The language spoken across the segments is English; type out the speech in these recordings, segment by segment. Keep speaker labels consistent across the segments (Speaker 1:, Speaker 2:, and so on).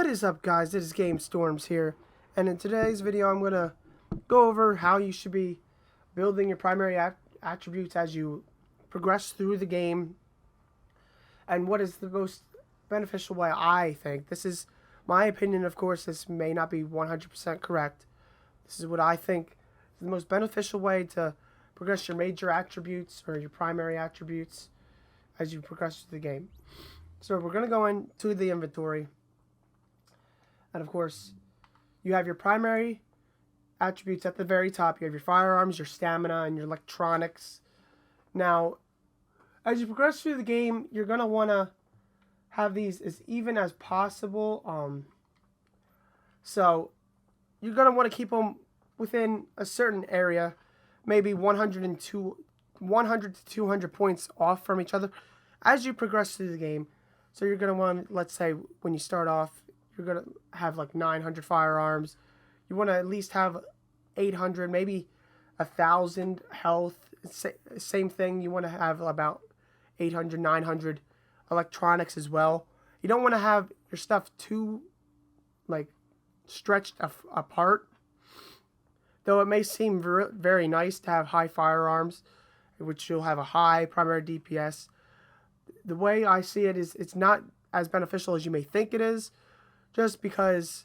Speaker 1: What is up, guys? It is Game Storms here, and in today's video I'm going to go over how you should be building your primary attributes as you progress through the game, and what is the most beneficial way. I think this is my opinion. Of course, this may not be 100% correct. This is what I think is the most beneficial way to progress your major attributes or your primary attributes as you progress through the game. So we're going to go into the inventory. And of course, you have your primary attributes at the very top. You have your firearms, your stamina, and your electronics. Now, as you progress through the game, you're going to want to have these as even as possible. So, you're going to want to keep them within a certain area, maybe 100 to 200 points off from each other as you progress through the game. So, you're going to want, let's say, when you start off, you're going to have like 900 firearms. You want to at least have 800, maybe 1,000 health. Same thing, you want to have about 800, 900 electronics as well. You don't want to have your stuff too like stretched apart. Though it may seem very nice to have high firearms, which you'll have a high primary DPS. The way I see it is it's not as beneficial as you may think it is, just because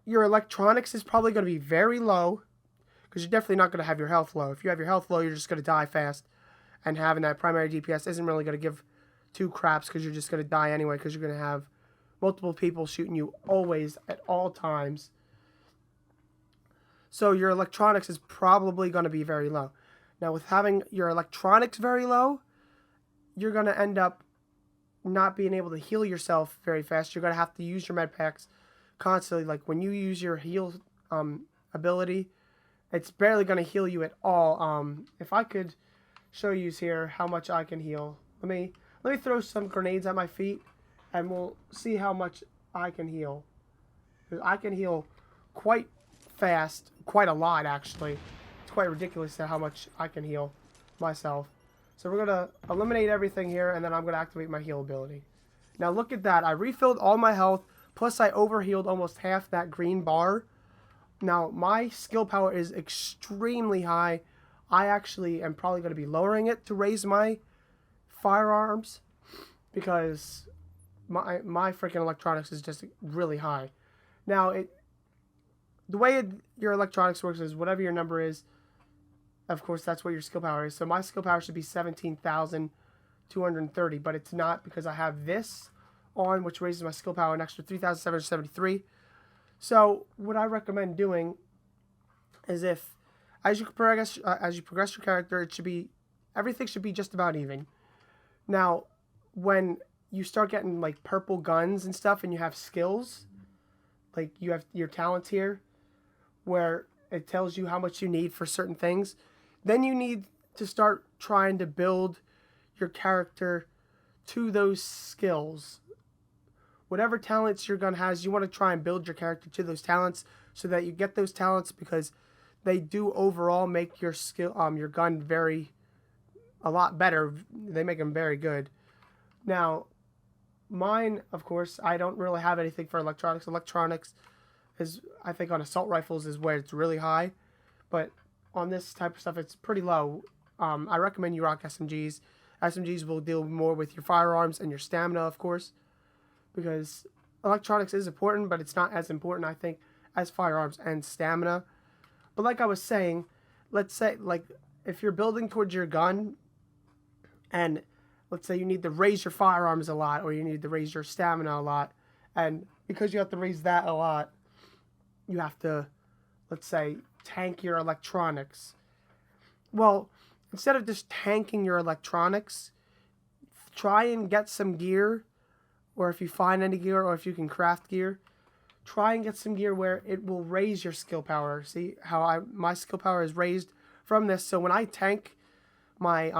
Speaker 1: your electronics is probably going to be very low, because you're definitely not going to have your health low. If you have your health low, you're just going to die fast, and having that primary DPS isn't really going to give two craps, because you're just going to die anyway, because you're going to have multiple people shooting you always at all times. So your electronics is probably going to be very low. Now, with having your electronics very low, you're going to end up not being able to heal yourself very fast. You're going to have to use your med packs constantly. Like when you use your heal ability, it's barely going to heal you at all. If I could show you here how much I can heal. Let me throw some grenades at my feet, and we'll see how much I can heal. I can heal quite fast, quite a lot actually. It's quite ridiculous how much I can heal myself. So we're going to eliminate everything here, and then I'm going to activate my heal ability. Now look at that. I refilled all my health, plus I overhealed almost half that green bar. Now my skill power is extremely high. I actually am probably going to be lowering it to raise my firearms, because my freaking electronics is just really high. Now the way your electronics works is whatever your number is, of course, that's what your skill power is. So my skill power should be 17,230, but it's not, because I have this on, which raises my skill power an extra 3,773. So what I recommend doing is, if as you progress your character, everything should be just about even. Now, when you start getting like purple guns and stuff, and you have skills, like you have your talents here, where it tells you how much you need for certain things, then you need to start trying to build your character to those skills. Whatever talents your gun has, you want to try and build your character to those talents, so that you get those talents, because they do overall make your your gun a lot better. They make them very good. Now, mine, of course, I don't really have anything for electronics. Electronics is, I think, on assault rifles is where it's really high, but on this type of stuff, it's pretty low. I recommend you rock SMGs. SMGs will deal more with your firearms and your stamina, of course, because electronics is important, but it's not as important, I think, as firearms and stamina. But like I was saying, let's say, like, if you're building towards your gun, and let's say you need to raise your firearms a lot, or you need to raise your stamina a lot, and because you have to raise that a lot, you have to, let's say, tank your electronics. Well, instead of just tanking your electronics, try and get some gear, or if you find any gear, or if you can craft gear, try and get some gear where it will raise your skill power. See how my skill power is raised from this. So when I tank my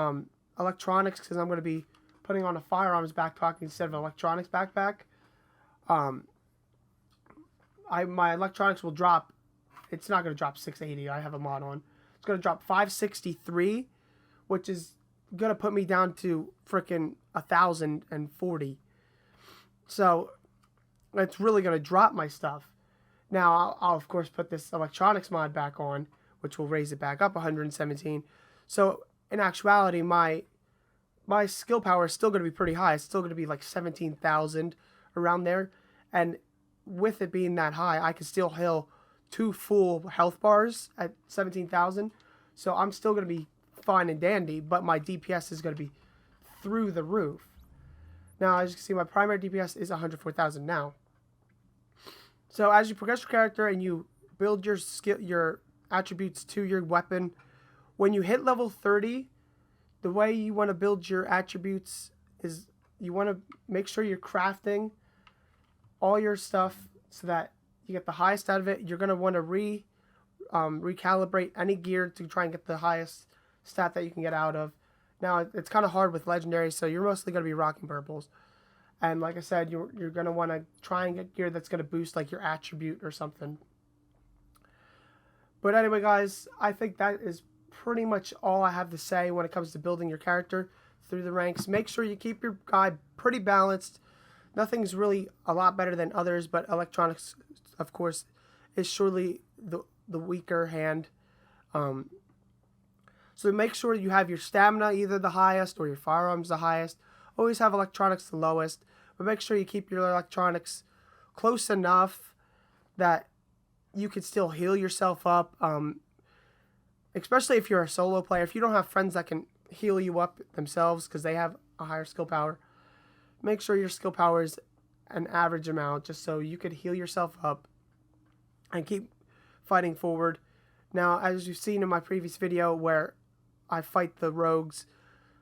Speaker 1: electronics, because I'm going to be putting on a firearms backpack instead of an electronics backpack, my electronics will drop. It's not going to drop 680. I have a mod on. It's going to drop 563, which is going to put me down to freaking 1,040. So it's really going to drop my stuff. Now, I'll of course put this electronics mod back on, which will raise it back up 117. So in actuality, my skill power is still going to be pretty high. It's still going to be like 17,000 around there. And with it being that high, I can still heal 2 full health bars at 17,000. So I'm still going to be fine and dandy, but my DPS is going to be through the roof. Now, as you can see, my primary DPS is 104,000 now. So as you progress your character and you build your attributes to your weapon, when you hit level 30, the way you want to build your attributes is you want to make sure you're crafting all your stuff so that you get the highest out of it. You're going to want to recalibrate any gear to try and get the highest stat that you can get out of. Now, it's kind of hard with legendary, so you're mostly going to be rocking purples. And like I said, you're going to want to try and get gear that's going to boost like your attribute or something. But anyway, guys, I think that is pretty much all I have to say when it comes to building your character through the ranks. Make sure you keep your guide pretty balanced. Nothing's really a lot better than others, but electronics, of course, is surely the weaker hand. So make sure you have your stamina either the highest or your firearms the highest. Always have electronics the lowest, but make sure you keep your electronics close enough that you can still heal yourself up. Especially if you're a solo player. If you don't have friends that can heal you up themselves because they have a higher skill power, make sure your skill power is an average amount just so you could heal yourself up and keep fighting forward. Now, as you've seen in my previous video where I fight the rogues,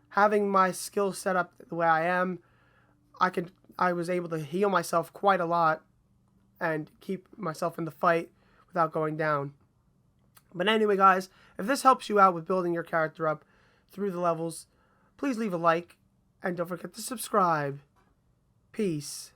Speaker 1: having my skill set up the way I am, I was able to heal myself quite a lot and keep myself in the fight without going down. But anyway, guys, if this helps you out with building your character up through the levels, please leave a like and don't forget to subscribe. Peace.